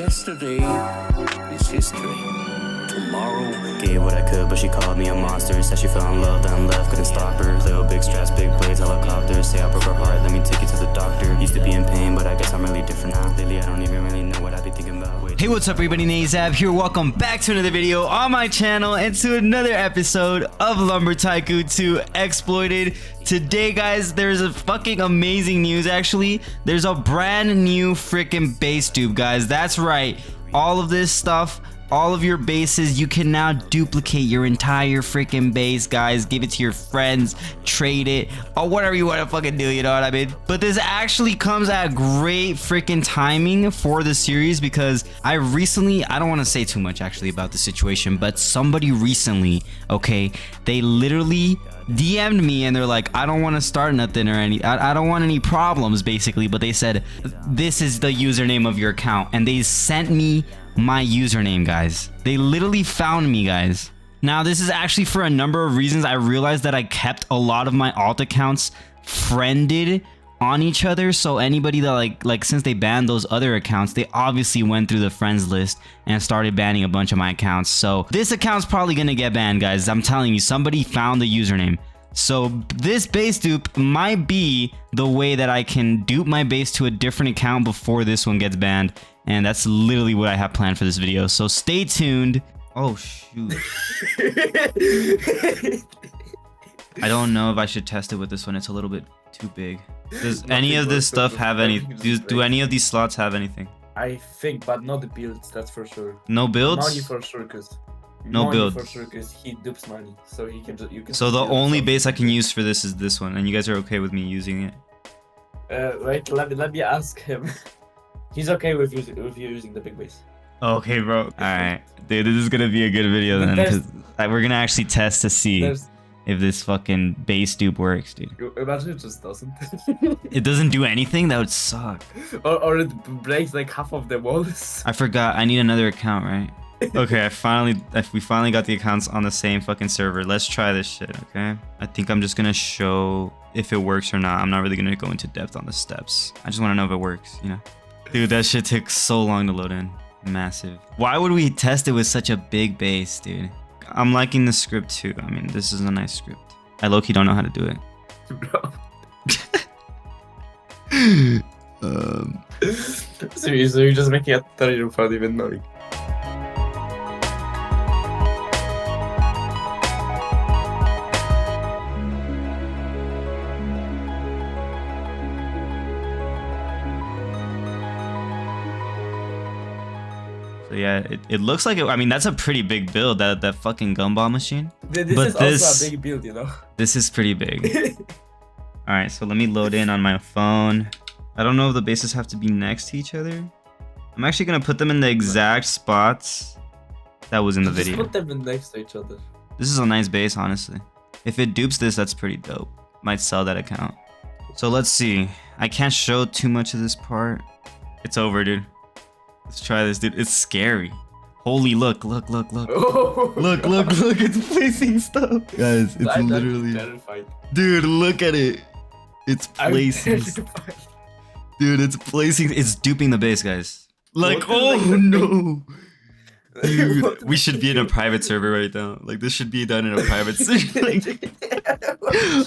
Yesterday is history. Tomorrow. Gave what I could, but she called me a monster. Said she fell in love, then left, couldn't stop her. Little big straps, big blades, helicopters. Say I broke her heart, let me take you to the doctor. Used to be in pain, but I guess I'm really different now. Lately, I don't even really know what I be thinking about. Hey, what's up everybody, Nazab here. Welcome back to another video on my channel and to another episode of Lumber Tycoon 2 Exploited. Today, guys, there's a fucking amazing news, actually. There's a brand new freaking base dupe, guys. That's right. All of this stuff, all of your bases, you can now duplicate your entire freaking base, guys. Give it to your friends, trade it, or whatever you want to fucking do, you know what I mean? But this actually comes at great freaking timing for the series because I don't want to say too much actually about the situation, but somebody recently, okay, they literally DM'd me and they're like, I don't want to start nothing or I don't want any problems, basically, but they said, this is the username of your account, and they sent me my username, guys. They literally found me, guys. Now, this is actually for a number of reasons. I realized that I kept a lot of my alt accounts friended on each other, so anybody that like since they banned those other accounts, they obviously went through the friends list and started banning a bunch of my accounts. So this account's probably gonna get banned, guys. I'm telling you, somebody found the username. So this base dupe might be the way that I can dupe my base to a different account before this one gets banned, and that's literally what I have planned for this video, so stay tuned. Oh shoot. I don't know if I should test it with this one. It's a little bit too big. Does any of this stuff have any? Do any of these slots have anything? I think, but not the builds. That's for sure. No builds? Money for sure, cause no build for sure, cause he dupes money, so he can. You can. So the only base I can use for this is this one, and you guys are okay with me using it? Wait, let me ask him. He's okay with you using the big base. Okay, bro. All right, dude. This is gonna be a good video then, because we're gonna actually test to see if this fucking base dupe works, dude. Imagine it just doesn't. It doesn't do anything? That would suck. Or it breaks like half of the walls. I forgot. I need another account, right? Okay, we finally got the accounts on the same fucking server. Let's try this shit, okay? I think I'm just gonna show if it works or not. I'm not really gonna go into depth on the steps. I just want to know if it works, you know? Dude, that shit took so long to load in. Massive. Why would we test it with such a big base, dude? I'm liking the script too. I mean, this is a nice script. I low-key don't know how to do it. Bro. Seriously, you're just making a terrible without even knowing. So yeah, it looks like it. I mean, that's a pretty big build, that fucking gumball machine. This is also a big build, you know. This is pretty big. All right, so let me load in on my phone. I don't know if the bases have to be next to each other. I'm actually gonna put them in the exact spots that was in the video. Just put them next to each other. This is a nice base, honestly. If it dupes this, that's pretty dope. Might sell that account. So let's see. I can't show too much of this part. It's over, dude. Let's try this, dude. It's scary. Holy, look. Look, it's placing stuff. Guys, it's literally... terrified. Dude, look at it. It's placing. Dude, it's placing. It's duping the base, guys. Like, oh no. Dude, we should be in a private server right now. Like, this should be done in a private server. Like,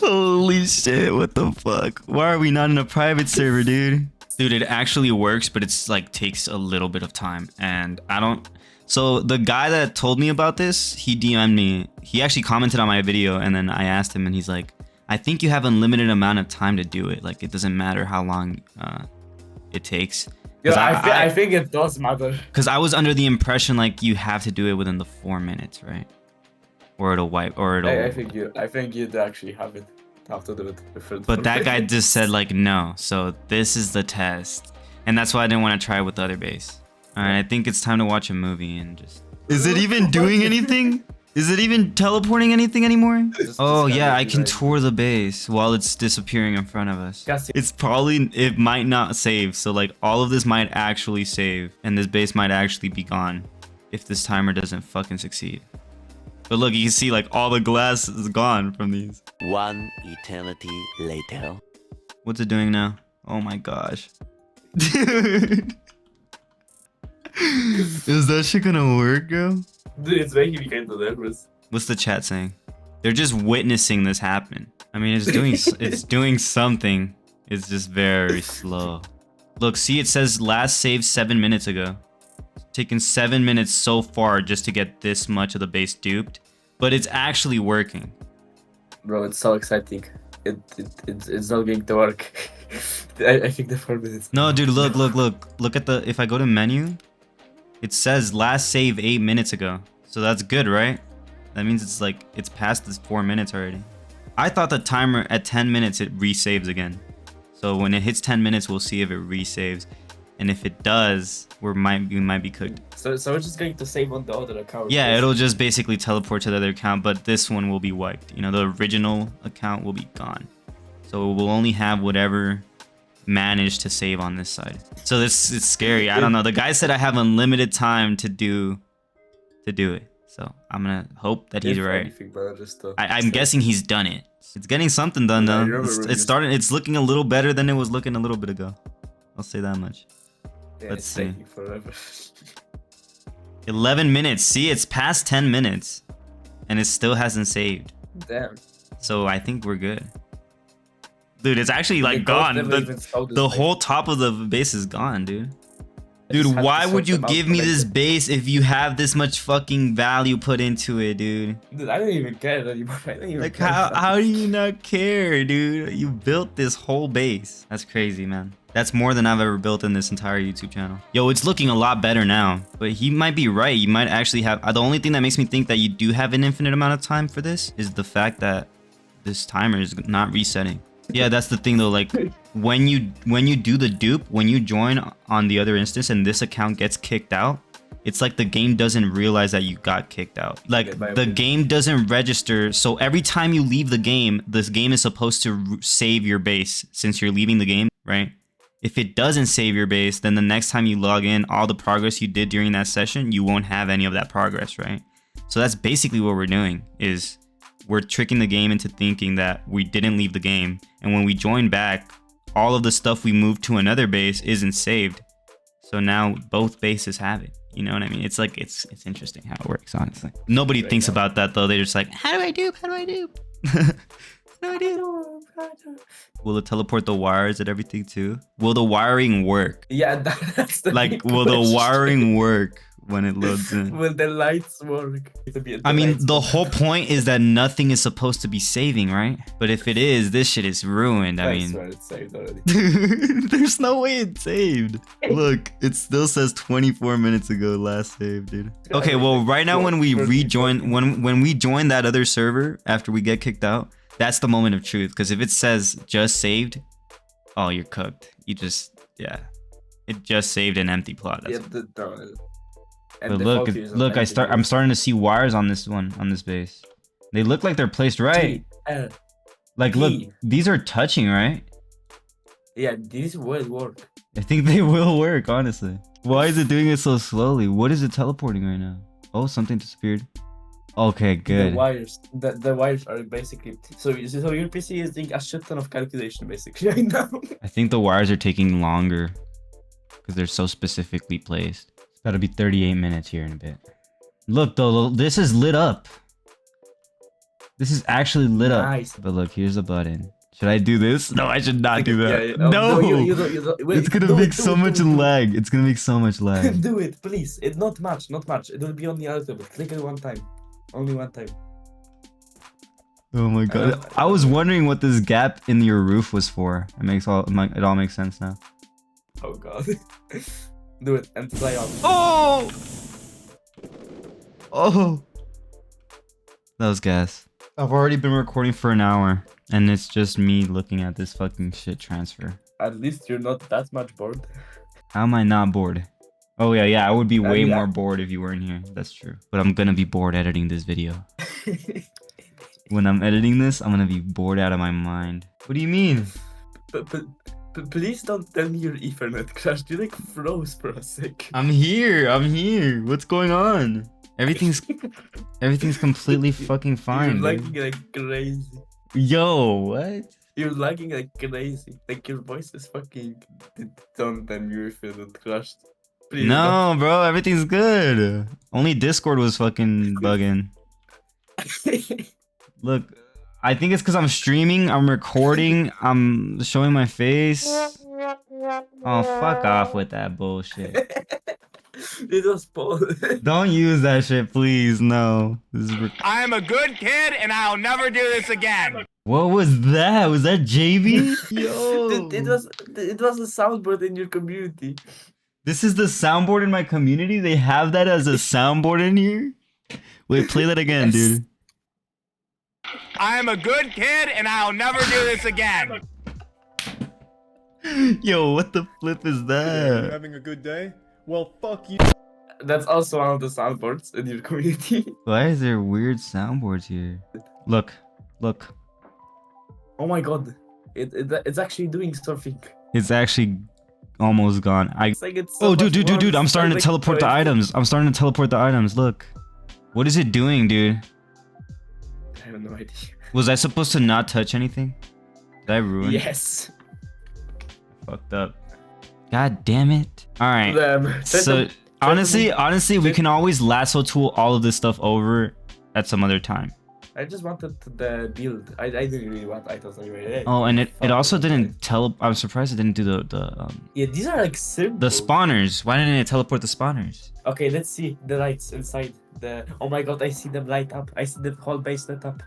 holy shit, what the fuck? Why are we not in a private server, dude? Dude, it actually works, but it's like takes a little bit of time, and I don't. So the guy that told me about this, he DM'd me. He actually commented on my video, and then I asked him, and he's like, I think you have a limited amount of time to do it. Like, it doesn't matter how long it takes. Yeah, I think it does matter. Because I was under the impression like you have to do it within the 4 minutes, right? Or it'll wipe, or it'll. I think you'd actually have it. Have to do it. But that guy just said like no. So this is the test, and that's why I didn't want to try it with the other base. All right, I think it's time to watch a movie and just. Is it even doing anything? Is it even teleporting anything anymore? Oh yeah, I can tour the base while it's disappearing in front of us. It might not save, so like all of this might actually save, and this base might actually be gone if this timer doesn't fucking succeed. But look, you can see like all the glass is gone from these. One eternity later. What's it doing now? Oh my gosh. Dude. Is that shit gonna work, bro? Dude, it's making me kind of nervous. What's the chat saying? They're just witnessing this happen. I mean, it's doing something. It's just very slow. Look, see, it says last save 7 minutes ago. It's taken 7 minutes so far just to get this much of the base duped, but it's actually working. Bro, it's so exciting. It's not going to work. I think the 4 minutes. No, dude, look at the. If I go to menu, it says last save 8 minutes ago. So that's good, right? That means it's like it's past this 4 minutes already. I thought the timer at 10 minutes it resaves again. So when it hits 10 minutes, we'll see if it resaves, and if it does, we might be cooked. So we're just going to save on the other account. Yeah, it'll just basically teleport to the other account, but this one will be wiped. You know, the original account will be gone. So we'll only have whatever managed to save on this side. So this is scary. I don't know. The guy said I have unlimited time to do it. So I'm gonna hope that he's right. I'm guessing he's done it. It's getting something done though. It's starting. It's looking a little better than it was looking a little bit ago. I'll say that much. Yeah, Let's see. taking forever. 11 minutes. See, it's past 10 minutes, and it still hasn't saved. Damn. So I think we're good. Dude, it's actually like The gone. ghost never even saw this The thing. whole top of the base is gone, dude. I just Dude, had to why sort would you them out give me to make this them- base if you have this much fucking value put into it, dude? Dude, I don't even care anymore. I don't even Like, care. how do you not care, dude? You built this whole base. That's crazy, man. That's more than I've ever built in this entire YouTube channel. Yo, it's looking a lot better now. But he might be right. You might actually have... The only thing that makes me think that you do have an infinite amount of time for this is the fact that this timer is not resetting. Yeah, that's the thing though. Like, when you do the dupe, when you join on the other instance and this account gets kicked out, it's like the game doesn't realize that you got kicked out. Like, the game doesn't register. So every time you leave the game, this game is supposed to save your base since you're leaving the game, right? If it doesn't save your base, then the next time you log in, all the progress you did during that session, you won't have any of that progress, right? So that's basically what we're doing, is we're tricking the game into thinking that we didn't leave the game. And when we join back, all of the stuff we moved to another base isn't saved. So now both bases have it. You know what I mean? It's like, it's interesting how it works, honestly. Nobody thinks about that though. They're just like, how do I dupe? How do I dupe? How do I dupe? Will it teleport the wires and everything too? Will the wiring work? Yeah, that's the Like, big will the question. wiring work when it loads in? Will the lights work? I mean, the whole point is that nothing is supposed to be saving, right? But if it is, this shit is ruined. I mean, it's saved already. there's no way it saved. Look, it still says 24 minutes ago last save, dude. Okay, well, right now when we rejoin, when we join that other server after we get kicked out, that's the moment of truth. Because if it says just saved, oh, you're cooked. You just, yeah, it just saved an empty plot. That's But look, I'm starting to see wires on this base. They look like they're placed right. Like, look, these are touching, right? Yeah, these will work. I think they will work, honestly. Why is it doing it so slowly? What is it teleporting right now? Oh, something disappeared. Okay, good. The wires are basically so your PC is doing a shit ton of calculation basically right now. I think the wires are taking longer because they're so specifically placed. It's got to be 38 minutes here in a bit. Look, though, this is lit up. This is actually lit Nice. up. But look, here's a button. Should I do this? No, I should not do that. Yeah. No, You don't. Wait, it's gonna make so much lag. It's gonna make so much lag. Do it, please. It's not much. It will be only a little bit. Click it one time. Only one time. Oh my god! I was wondering what this gap in your roof was for. It all makes sense now. Oh god. Do it and play on. Oh! Oh! That was gas. I've already been recording for an hour, and it's just me looking at this fucking shit transfer. At least you're not that much bored. How am I not bored? Oh yeah, I would be way yeah. more bored if you weren't here. That's true. But I'm gonna be bored editing this video. When I'm editing this, I'm gonna be bored out of my mind. What do you mean? But please don't tell me your Ethernet crashed. You like froze for a sec. I'm here. What's going on? Everything's completely fucking fine. You're Dude. lagging like crazy. Yo, what? You're lagging like crazy. Like your voice is fucking. Don't tell me your Ethernet crashed. Please No, bro, everything's good. Only Discord was fucking bugging. don't. Look, I think it's because I'm streaming, I'm recording, I'm showing my face. Oh, fuck off with that bullshit. It was Paul. Don't use that shit, please. No. This is I am a good kid and I'll never do this again. what was that? Was that JB? Yo. It was a soundboard in your community. This is the soundboard in my community? They have that as a soundboard in here? Wait, play that again, Yes. dude. I am a good kid and I'll never do this again. Yo, what the flip is that? Having a good day? Well, fuck you. That's also one of the soundboards in your community. Why is there weird soundboards here? Look, look. Oh my god. It's actually doing something. It's actually almost gone. It's like it's Oh, so much dude, more I'm starting to like teleport the poetry. items. I'm starting to teleport the items. Look. What is it doing, dude? I have no idea. Was I supposed to not touch anything? Did I ruin? Yes. Fucked up. God damn it. All right. So Try honestly, we can always lasso tool all of this stuff over at some other time. I just wanted the build. I didn't really want items anyway. Oh, and it also didn't tele. I'm surprised it didn't do the Yeah, these are like simple. spawners. Why didn't it teleport the spawners? Okay, let's see the lights inside. Oh my god, I see them light up. I see the whole base lit up.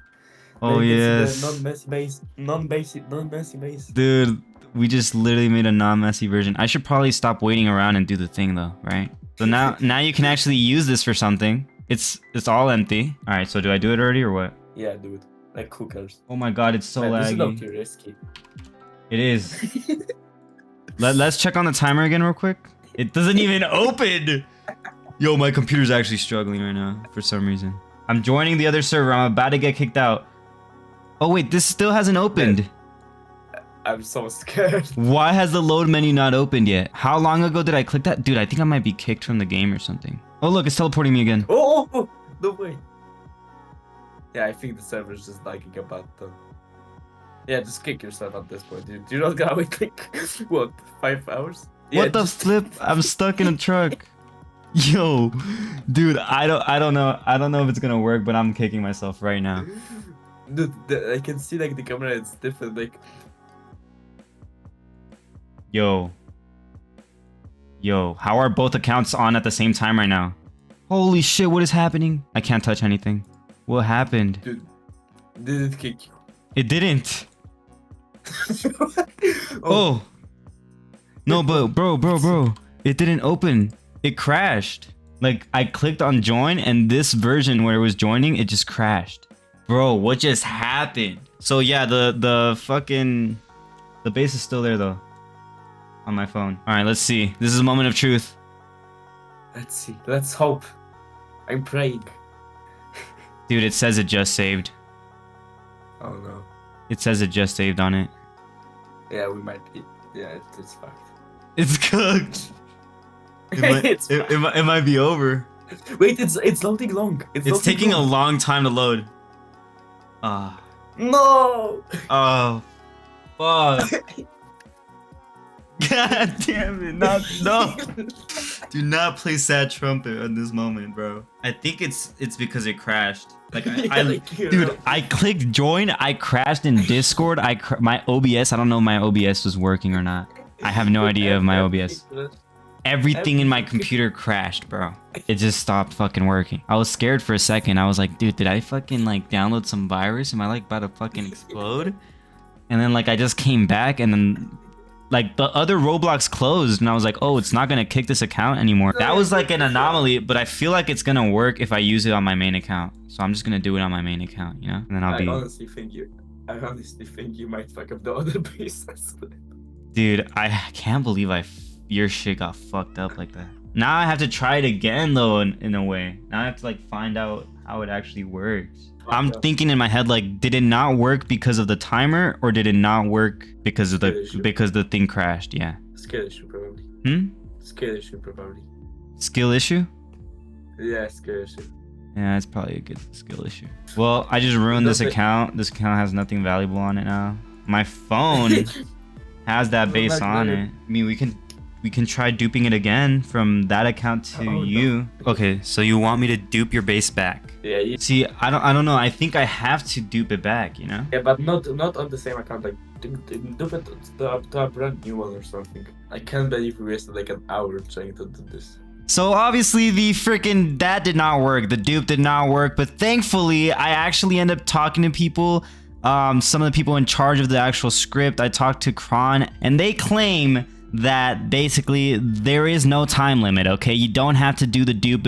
Oh Then you can yes, see the non-messy base. dude. We just literally made a non-messy version. I should probably stop waiting around and do the thing though, right? So now you can actually use this for something. It's all empty. All right, so do I do it already or what? Yeah, dude. Like cookers. Oh my god, it's so Man, this is not laggy. too risky. It is. Let's check on the timer again real quick. It doesn't even open. Yo, my computer's actually struggling right now for some reason. I'm joining the other server. I'm about to get kicked out. Oh wait, this still hasn't opened. I'm so scared. Why has the load menu not opened yet? How long ago did I click that? Dude, I think I might be kicked from the game or something. Oh look, it's teleporting me again. Oh, no way. Yeah, I think the server's just lagging about them. Yeah, just kick yourself at this point, dude. You're not gonna wait like, what, 5 hours? Yeah, What the just- flip? I'm stuck in a truck. Yo, dude, I don't know. I don't know if it's gonna work, but I'm kicking myself right now. Dude, I can see like the camera, it's different, like... Yo, how are both accounts on at the same time right now? Holy shit, what is happening? I can't touch anything. What happened? Dude, did it kick you? It didn't. Oh. No, but bro. It didn't open. It crashed. Like, I clicked on join and this version where it was joining, it just crashed. Bro, what just happened? So yeah, the base is still there though. On my phone. All right, let's see. This is a moment of truth. Let's see, let's hope. I'm praying. Dude, it says it just saved. Oh no. It says it just saved on it. Yeah, we might be. Yeah, it's fucked. It's cooked. It might be over. Wait, it's loading long. It's loading taking a long. long time to load. Ah. No! Oh. Fuck. God damn it. No. Do not play sad trumpet at this moment, bro. I think it's because it crashed. Like, dude, I clicked join, I crashed in Discord, my OBS, I don't know if my OBS was working or not. I have no idea of my OBS. Everything in my computer crashed, bro. It just stopped fucking working. I was scared for a second. I was like, dude, did I fucking like download some virus? Am I like about to fucking explode? And then like I just came back and then like the other Roblox closed and I was like, oh, it's not gonna kick this account anymore. That was like an anomaly, but I feel like it's gonna work if I use it on my main account. So I'm just gonna do it on my main account, you know? And then I'll be... I honestly think you might fuck up the other bases. Dude, I can't believe your shit got fucked up like that. Now I have to try it again though, in a way. Now I have to like find out how it actually works. I'm thinking in my head like, did it not work because of the timer, or did it not work because of the thing crashed? Yeah. Skill issue probably. Skill issue probably. Skill issue? Yeah, skill issue. Yeah, it's probably a good skill issue. Well, I just ruined this account. This account has nothing valuable on it now. My phone has that base on it. I mean, we can we can try duping it again from that account to you. No. Okay, so you want me to dupe your base back? Yeah. See, I don't know. I think I have to dupe it back, you know? Yeah, but not on the same account. Like dupe it to a brand new one or something. I can't believe we wasted like an hour trying to do this. So obviously that did not work. The dupe did not work, but thankfully I actually ended up talking to people. Some of the people in charge of the actual script. I talked to Kron, and they claim that basically there is no time limit. Okay, you don't have to do the dupe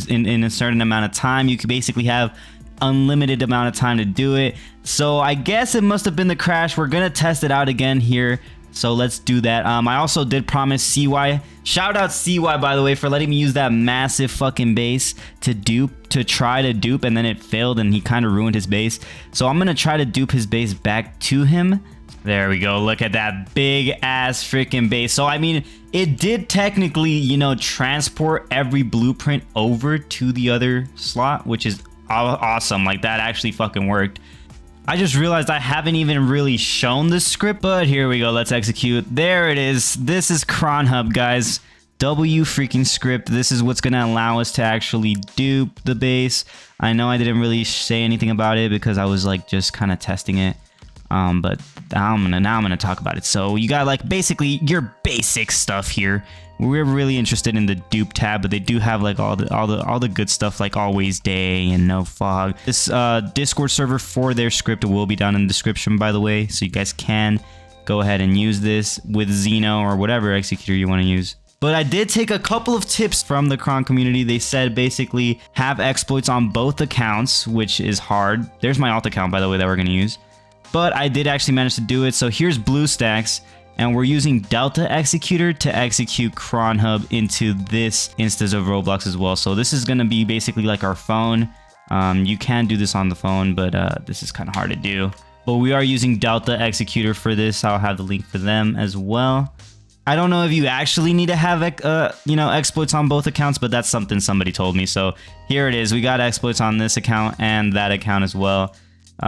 in a certain amount of time. You could basically have unlimited amount of time to do it. So I guess it must have been the crash. We're gonna test it out again here, so let's do that. I also did promise CY, shout out CY by the way, for letting me use that massive fucking base to try to dupe, and then it failed and he kind of ruined his base. So I'm gonna try to dupe his base back to him. There we go. Look at that big ass freaking base. So I mean, it did technically, you know, transport every blueprint over to the other slot, which is awesome. Like, that actually fucking worked. I just realized I haven't even really shown the script, but here we go. Let's execute. There it is. This is Kron Hub, guys. W freaking script. This is what's gonna allow us to actually dupe the base. I know I didn't really say anything about it because I was like just kind of testing it. But now I'm gonna talk about it. So you got like basically your basic stuff here. We're really interested in the dupe tab, but they do have like all the good stuff, like always day and no fog. This Discord server for their script will be down in the description, by the way, so you guys can go ahead and use this with Xeno or whatever executor you want to use. But I did take a couple of tips from the Kron community. They said basically have exploits on both accounts, which is hard. There's my alt account, by the way, that we're gonna use. But I did actually manage to do it. So here's BlueStacks, and we're using Delta Executor to execute Kron Hub into this instance of Roblox as well. So this is going to be basically like our phone. You can do this on the phone, but this is kind of hard to do. But we are using Delta Executor for this. I'll have the link for them as well. I don't know if you actually need to have you know, exploits on both accounts, but that's something somebody told me. So here it is. We got exploits on this account and that account as well.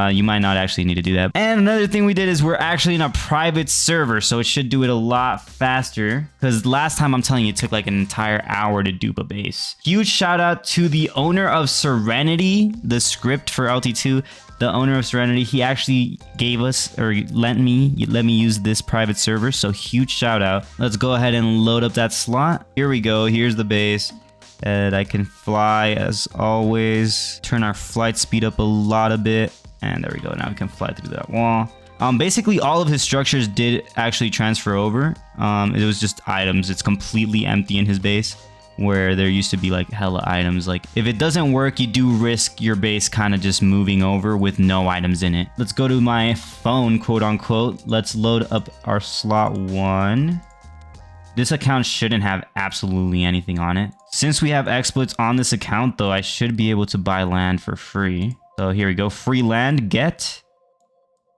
You might not actually need to do that. And another thing we did is we're actually in a private server, so it should do it a lot faster. Because last time, I'm telling you, it took like an entire hour to dupe a base. Huge shout out to the owner of Serenity, the script for LT2. The owner of Serenity, he actually gave us, or let me use this private server. So huge shout out. Let's go ahead and load up that slot. Here we go. Here's the base. And I can fly as always. Turn our flight speed up a bit. And there we go. Now we can fly through that wall. Basically, all of his structures did actually transfer over. It was just items. It's completely empty in his base, where there used to be like hella items. Like, if it doesn't work, you do risk your base kind of just moving over with no items in it. Let's go to my phone, quote unquote. Let's load up our slot 1. This account shouldn't have absolutely anything on it. Since we have exploits on this account, though, I should be able to buy land for free. So here we go, free land, get.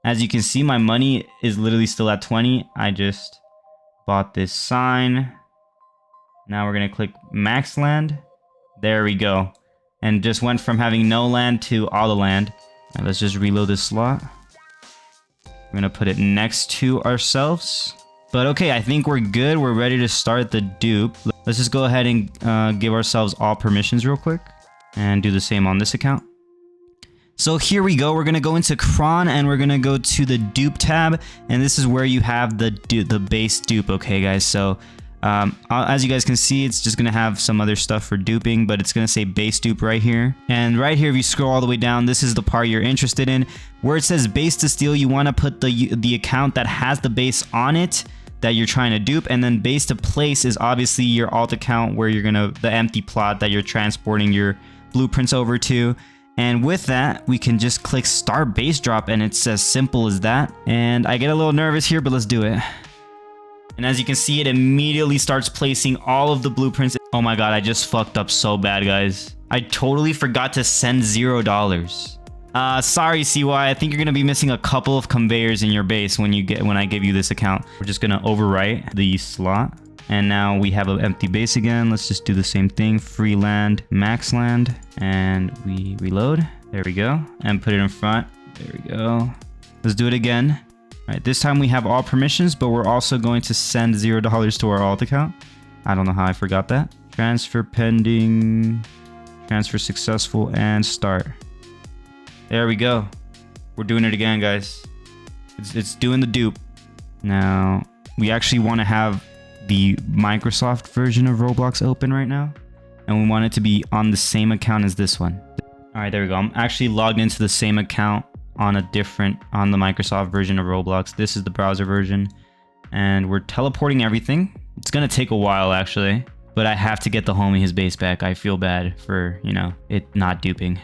As you can see, my money is literally still at 20. I just bought this sign. Now we're gonna click max land. There we go. And just went from having no land to all the land. Now let's just reload this slot. We're gonna put it next to ourselves. But okay, I think we're good. We're ready to start the dupe. Let's just go ahead and give ourselves all permissions real quick. And do the same on this account. So here we go. We're going to go into Kron and we're going to go to the dupe tab. And this is where you have the base dupe. Okay, guys. So as you guys can see, it's just going to have some other stuff for duping, but it's going to say base dupe right here. And right here, if you scroll all the way down, this is the part you're interested in. Where it says base to steal, you want to put the account that has the base on it that you're trying to dupe. And then base to place is obviously your alt account where you're going to, the empty plot that you're transporting your blueprints over to. And with that, we can just click start base drop, and it's as simple as that. And I get a little nervous here, but let's do it. And as you can see, it immediately starts placing all of the blueprints. Oh my god, I just fucked up so bad, guys. I totally forgot to send $0. Sorry, CY. I think you're gonna be missing a couple of conveyors in your base when I give you this account. We're just gonna overwrite the slot. And now we have an empty base again. Let's just do the same thing. Free land, max land. And we reload. There we go. And put it in front. There we go. Let's do it again. All right, this time we have all permissions, but we're also going to send $0 to our alt account. I don't know how I forgot that. Transfer pending, transfer successful, and start. There we go. We're doing it again, guys. It's doing the dupe. Now, we actually want to have the Microsoft version of Roblox open right now, and we want it to be on the same account as this one. All right, there we go. I'm actually logged into the same account on the Microsoft version of Roblox. This is the browser version, and we're teleporting everything. It's gonna take a while actually, but I have to get the homie his base back. I feel bad for, you know, it not duping.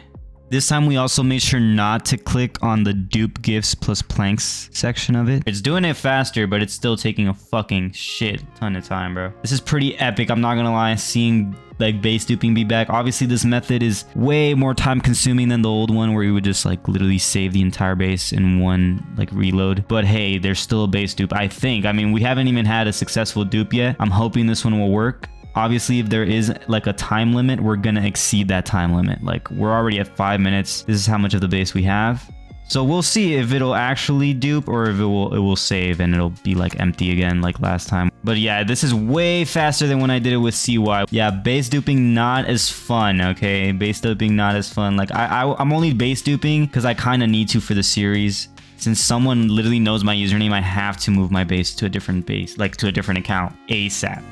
This time we also made sure not to click on the dupe gifts plus planks section of it. It's doing it faster, but it's still taking a fucking shit ton of time, bro. This is pretty epic, I'm not gonna lie, seeing like base duping be back. Obviously this method is way more time consuming than the old one where you would just like literally save the entire base in one like reload. But hey, there's still a base dupe, I think. I mean, we haven't even had a successful dupe yet. I'm hoping this one will work. Obviously, if there is like a time limit, we're gonna exceed that time limit. Like, we're already at 5 minutes. This is how much of the base we have. So we'll see if it'll actually dupe or if it will save and it'll be like empty again like last time. But yeah, this is way faster than when I did it with CY. Yeah, base duping not as fun, okay? Base duping not as fun. Like, I'm only base duping because I kind of need to for the series. Since someone literally knows my username, I have to move my base to a different base, like to a different account ASAP.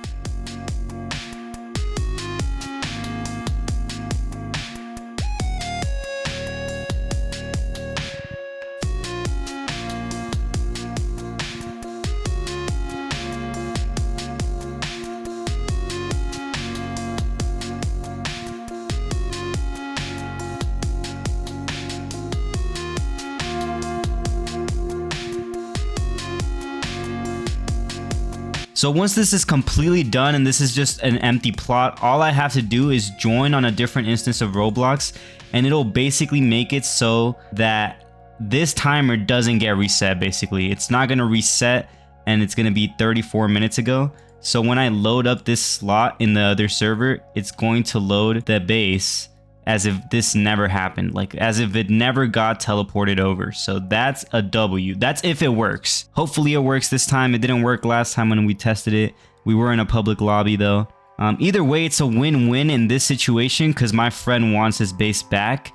So once this is completely done and this is just an empty plot, all I have to do is join on a different instance of Roblox, and it'll basically make it so that this timer doesn't get reset. Basically, it's not going to reset and it's going to be 34 minutes ago. So when I load up this slot in the other server, it's going to load the base as if this never happened, like as if it never got teleported over. So that's a W. That's if it works. Hopefully it works this time. It didn't work last time when we tested it. We were in a public lobby though. Either way, it's a win-win in this situation because my friend wants his base back.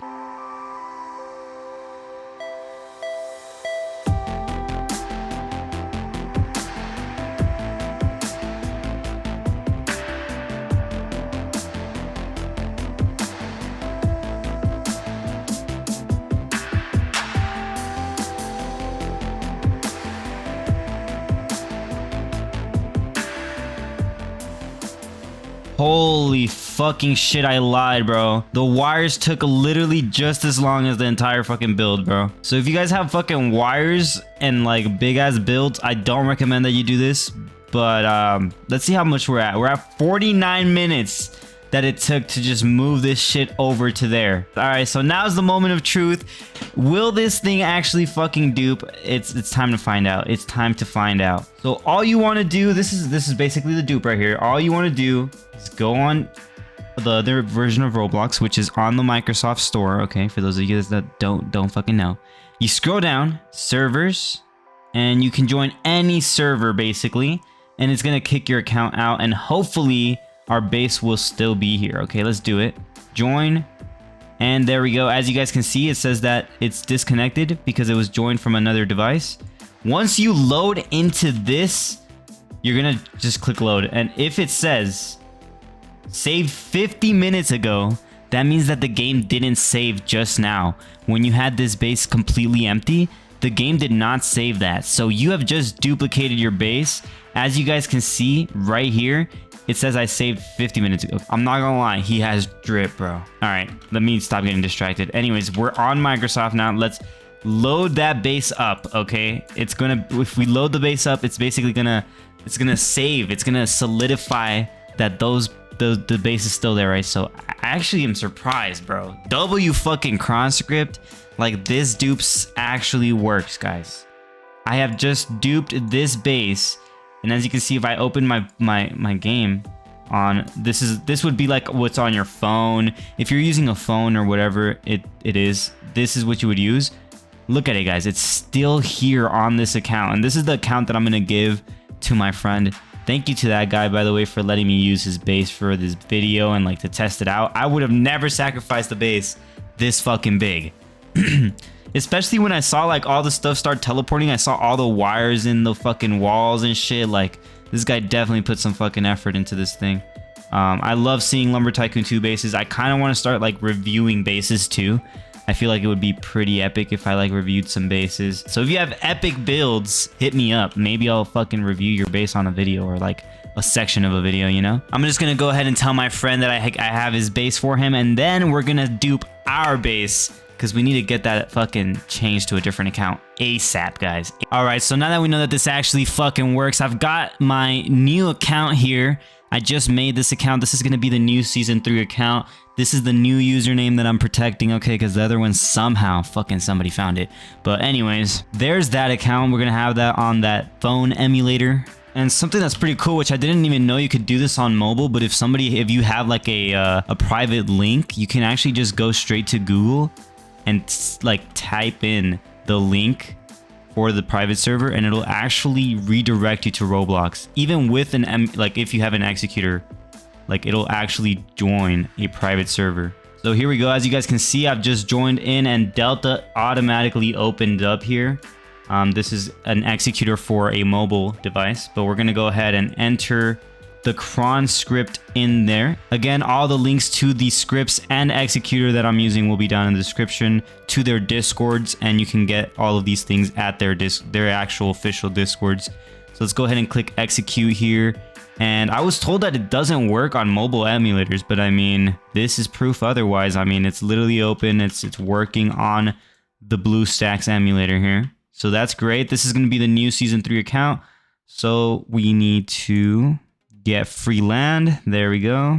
Holy fucking shit, I lied, bro. The wires took literally just as long as the entire fucking build, bro. So if you guys have fucking wires and like big ass builds, I don't recommend that you do this. But let's see how much we're at. We're at 49 minutes that it took to just move this shit over to there. All right, so now's the moment of truth. Will this thing actually fucking dupe? It's time to find out. It's time to find out. So all you want to do, this is basically the dupe right here. All you want to do is go on the other version of Roblox, which is on the Microsoft Store. Okay, for those of you guys that don't fucking know, you scroll down servers, and you can join any server basically, and it's gonna kick your account out, and hopefully our base will still be here. Okay, let's do it. Join. And there we go. As you guys can see, it says that it's disconnected because it was joined from another device. Once you load into this, you're gonna just click load. And if it says save 50 minutes ago, that means that the game didn't save just now. When you had this base completely empty, the game did not save that. So you have just duplicated your base. As you guys can see right here, it says I saved 50 minutes ago. I'm not gonna lie, he has drip, bro. All right, let me stop getting distracted. Anyways, we're on Microsoft now. Let's load that base up, okay? It's gonna, if we load the base up, it's basically gonna, it's gonna save. It's gonna solidify that the base is still there, right? So I actually am surprised, bro. W fucking Kron script, like this dupes actually works, guys. I have just duped this base. And as you can see, if I open my game on this would be like what's on your phone. If you're using a phone or whatever it is, this is what you would use. Look at it, guys. It's still here on this account. And this is the account that I'm going to give to my friend. Thank you to that guy, by the way, for letting me use his base for this video and like to test it out. I would have never sacrificed the base this fucking big. Especially when I saw like all the stuff start teleporting. I saw all the wires in the fucking walls and shit. Like, this guy definitely put some fucking effort into this thing. I love seeing Lumber Tycoon 2 bases. I kind of want to start like reviewing bases too. I feel like it would be pretty epic if I like reviewed some bases. So if you have epic builds, hit me up. Maybe I'll fucking review your base on a video or like a section of a video, you know? I'm just gonna go ahead and tell my friend that I have his base for him, and then we're gonna dupe our base because we need to get that fucking changed to a different account ASAP, guys. All right, so now that we know that this actually fucking works, I've got my new account here. I just made this account. This is going to be the new Season 3 account. This is the new username that I'm protecting, okay, because the other one somehow fucking somebody found it. But anyways, there's that account. We're going to have that on that phone emulator. And something that's pretty cool, which I didn't even know you could do this on mobile, but if you have like a private link, you can actually just go straight to Google and like type in the link for the private server, and it'll actually redirect you to Roblox. Even with like if you have an executor, like it'll actually join a private server. So here we go. As you guys can see, I've just joined in and Delta automatically opened up here. This is an executor for a mobile device, but we're gonna go ahead and enter the Kron script in there. Again, all the links to the scripts and executor that I'm using will be down in the description, to their discords, and you can get all of these things at their actual official discords. So let's go ahead and click execute here. And I was told that it doesn't work on mobile emulators, but I mean, this is proof otherwise. I mean, it's literally open. It's working on the BlueStacks emulator here. So that's great. This is going to be the new Season 3 account. So we need to get free land. There we go.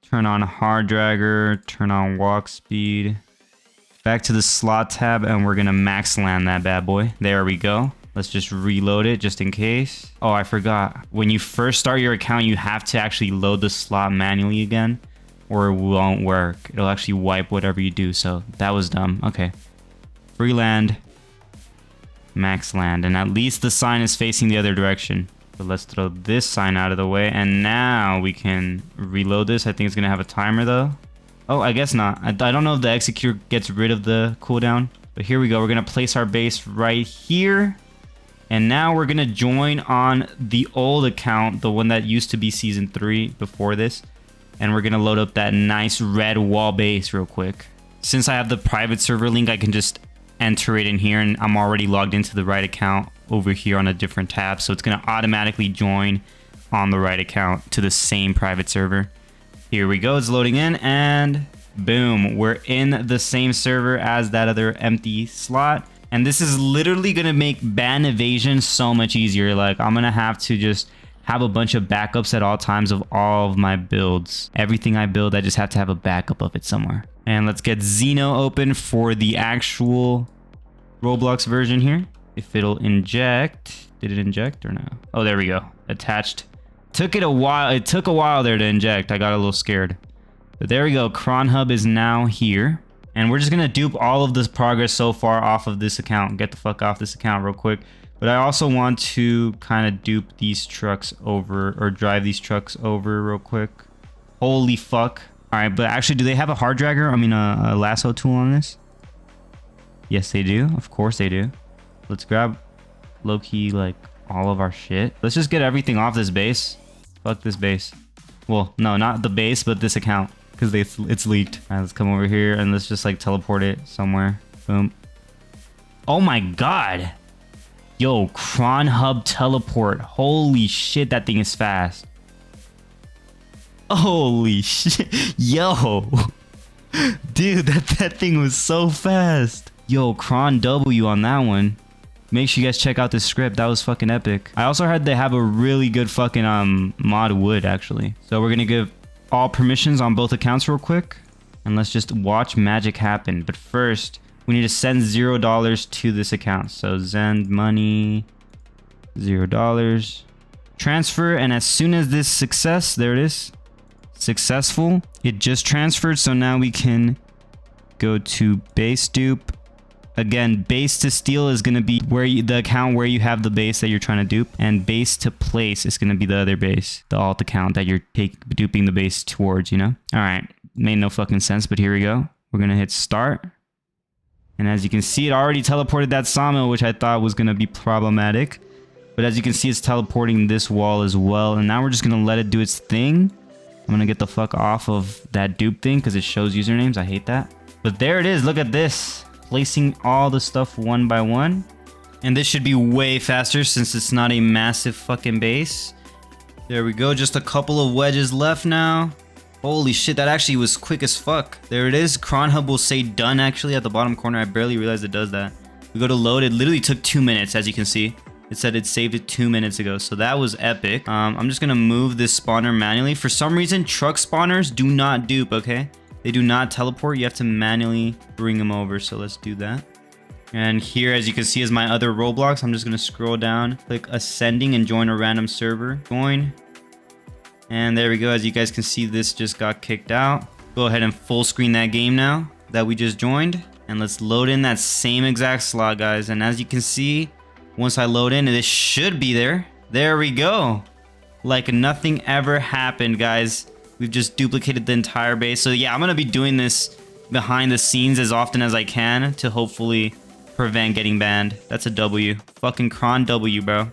Turn on hard dragger, turn on walk speed. Back to the slot tab, and we're gonna max land that bad boy. There we go. Let's just reload it just in case. Oh, I forgot. When you first start your account, you have to actually load the slot manually again, or it won't work. It'll actually wipe whatever you do, so that was dumb. Okay. Free land, max land, and at least the sign is facing the other direction. So let's throw this sign out of the way, and now we can reload this. I think it's gonna have a timer though. Oh, I guess not. I don't know if the executor gets rid of the cooldown, but here we go. We're gonna place our base right here, and now we're gonna join on the old account, the one that used to be Season 3 before this, and we're gonna load up that nice red wall base real quick. Since I have the private server link, I can just enter it in here, and I'm already logged into the right account over here on a different tab, so it's going to automatically join on the right account to the same private server. Here we go, it's loading in, and boom, we're in the same server as that other empty slot. And this is literally going to make ban evasion so much easier. Like, I'm going to have to just have a bunch of backups at all times of all of my builds. Everything I build, I just have to have a backup of it somewhere. And let's get Xeno open for the actual Roblox version here. If it'll inject. Did it inject or no? Oh, there we go. Attached. Took it a while. It took a while there to inject. I got a little scared. But there we go. Kron Hub is now here. And we're just going to dupe all of this progress so far off of this account. Get the fuck off this account real quick. But I also want to kind of dupe these trucks over, or drive these trucks over real quick. Holy fuck. All right, but actually, do they have a hard dragger? I mean, a lasso tool on this? Yes, they do. Of course they do. Let's grab low-key, like, all of our shit. Let's just get everything off this base. Fuck this base. Well, no, not the base, but this account, because it's leaked. All right, let's come over here and let's just, like, teleport it somewhere. Boom. Oh my god. Yo, Kron Hub teleport. Holy shit, that thing is fast. Holy shit. Yo. Dude, that thing was so fast. Yo, Kron W on that one. Make sure you guys check out this script. That was fucking epic. I also heard they have a really good fucking mod wood, actually. So we're gonna give all permissions on both accounts real quick. And let's just watch magic happen. But first, we need to send $0 to this account. So send money, $0. Transfer, and as soon as this success, there it is. Successful. It just transferred, so now we can go to Base Dupe, Again, base to steal is going to be where the account where you have the base that you're trying to dupe, and base to place is going to be the other base, the alt account that you're duping the base towards, you know? All right, made no fucking sense, but here we go. We're going to hit start. And as you can see, it already teleported that sawmill, which I thought was going to be problematic. But as you can see, it's teleporting this wall as well. And now we're just going to let it do its thing. I'm going to get the fuck off of that dupe thing because it shows usernames. I hate that. But there it is. Look at this. Placing all the stuff one by one. And this should be way faster since it's not a massive fucking base. There we go. Just a couple of wedges left now. Holy shit, that actually was quick as fuck. There it is. Kron Hub will say done actually at the bottom corner. I barely realized it does that. We go to load. It literally took 2 minutes, as you can see. It said it saved it 2 minutes ago, so that was epic. I'm just gonna move this spawner manually. For some reason, truck spawners do not dupe, okay? They do not teleport. You have to manually bring them over, so let's do that. And here, as you can see, is my other Roblox. I'm just gonna scroll down, click ascending, and join a random server. Join. And there we go. As you guys can see, this just got kicked out. Go ahead and full screen that game now that we just joined. And let's load in that same exact slot, guys. And as you can see, once I load in, this should be there. There we go. Like nothing ever happened, guys. We've just duplicated the entire base. So yeah, I'm going to be doing this behind the scenes as often as I can to hopefully prevent getting banned. That's a W. Fucking Kron W, bro.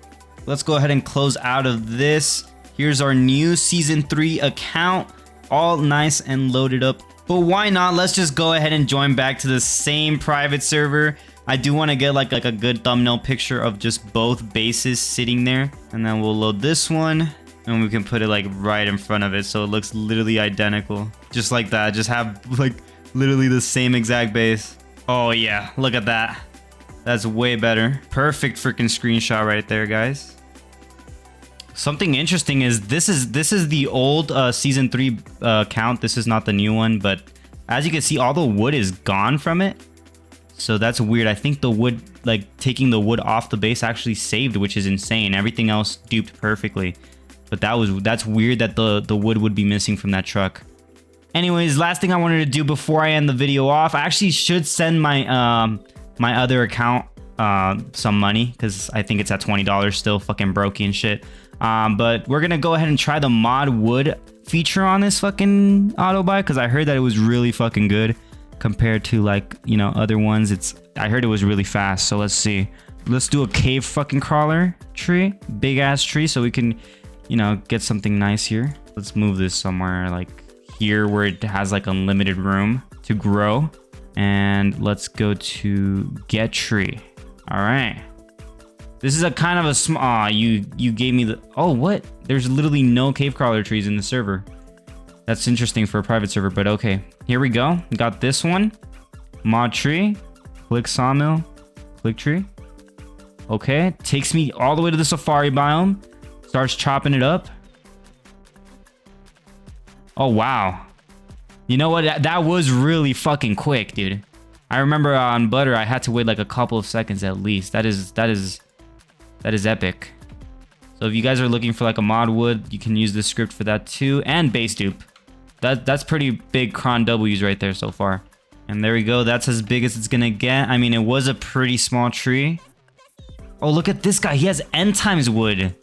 Let's go ahead and close out of this. Here's our new Season 3 account. All nice and loaded up. But why not? Let's just go ahead and join back to the same private server. I do want to get like a good thumbnail picture of just both bases sitting there. And then we'll load this one. And we can put it like right in front of it. So it looks literally identical. Just like that. Just have like literally the same exact base. Oh yeah. Look at that. That's way better. Perfect freaking screenshot right there, guys. Something interesting is this is the old Season 3 account. This is not the new one, but as you can see, all the wood is gone from it. So that's weird. I think the wood, like taking the wood off the base actually saved, which is insane. Everything else duped perfectly. But that's weird that the wood would be missing from that truck. Anyways, last thing I wanted to do before I end the video off, I actually should send my my other account some money because I think it's at $20 still, fucking brokey and shit. But we're gonna go ahead and try the mod wood feature on this fucking auto buy because I heard that it was really fucking good compared to like, you know, other ones. I heard it was really fast. So let's see. Let's do a cave fucking crawler tree, big ass tree, so we can, you know, get something nice here. Let's move this somewhere like here where it has like unlimited room to grow. And let's go to get tree. All right. This is a kind of a small, you gave me the, oh, what? There's literally no cave crawler trees in the server. That's interesting for a private server, but okay. Here we go. Got this one. Mod tree. Click sawmill. Click tree. Okay. Takes me all the way to the safari biome. Starts chopping it up. Oh, wow. You know what? That was really fucking quick, dude. I remember on Butter, I had to wait like a couple of seconds at least. That is epic. So if you guys are looking for like a mod wood, you can use this script for that too. And base dupe. That's pretty big Kron W's right there so far. And there we go. That's as big as it's gonna get. I mean, it was a pretty small tree. Oh, look at this guy. He has N times wood.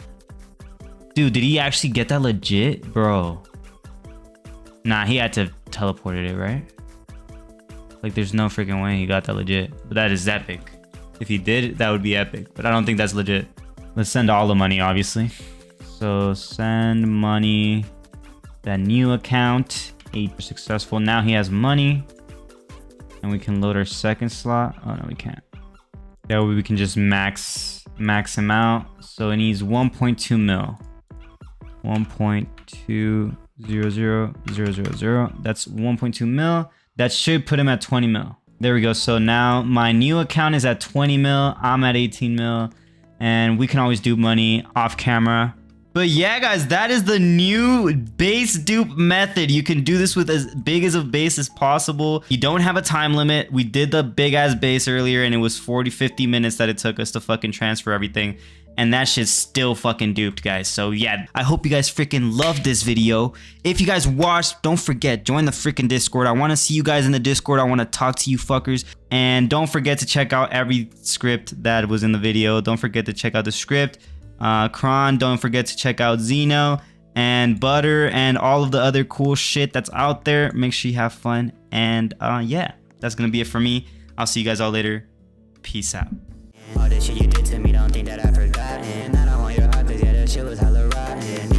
Dude, did he actually get that legit? Bro. Nah, he had to teleport it, right? Like, there's no freaking way he got that legit. But that is epic. If he did, that would be epic. But I don't think that's legit. Let's send all the money, obviously. So, send money. That new account. 8 successful. Now he has money. And we can load our second slot. Oh, no, we can't. That way we can just max him out. So, it needs 1.2 mil. 1.20000. That's 1.2 mil. That should put him at 20 mil. There we go. So now my new account is at 20 mil. I'm at 18 mil. And we can always dupe money off camera. But yeah, guys, that is the new base dupe method. You can do this with as big as a base as possible. You don't have a time limit. We did the big ass base earlier and it was 40-50 minutes that it took us to fucking transfer everything. and that shit's still fucking duped, guys. So yeah, I hope you guys freaking loved this video. If you guys watched, don't forget, join the freaking Discord. I want to see you guys in the Discord. I want to talk to you fuckers. And don't forget to check out every script that was in the video. Don't forget to check out the script. Kron, don't forget to check out Zeno and Butter and all of the other cool shit that's out there. Make sure you have fun. And yeah, that's gonna be it for me. I'll see you guys all later. Peace out. All this shit you did to me, don't think that I forgot. And I don't want your heart, 'cause yeah, that shit was hella rotten.